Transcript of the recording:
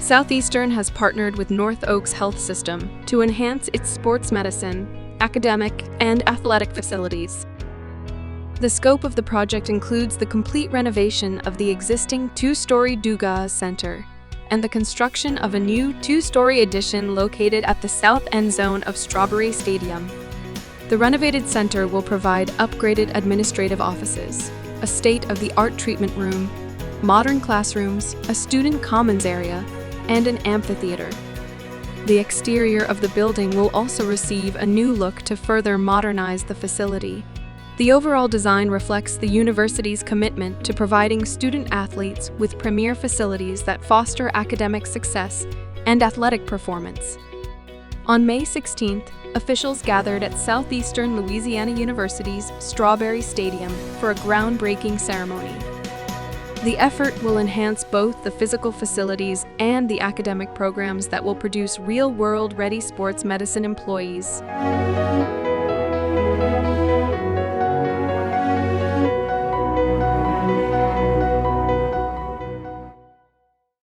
Southeastern has partnered with North Oaks Health System to enhance its sports medicine, academic, and athletic facilities. The scope of the project includes the complete renovation of the existing two-story Dugas Center and the construction of a new two-story addition located at the south end zone of Strawberry Stadium. The renovated center will provide upgraded administrative offices, a state-of-the-art treatment room, modern classrooms, a student commons area, and an amphitheater. The exterior of the building will also receive a new look to further modernize the facility. The overall design reflects the university's commitment to providing student-athletes with premier facilities that foster academic success and athletic performance. On May 16th, officials gathered at Southeastern Louisiana University's Strawberry Stadium for a groundbreaking ceremony. The effort will enhance both the physical facilities and the academic programs that will produce real-world ready sports medicine employees.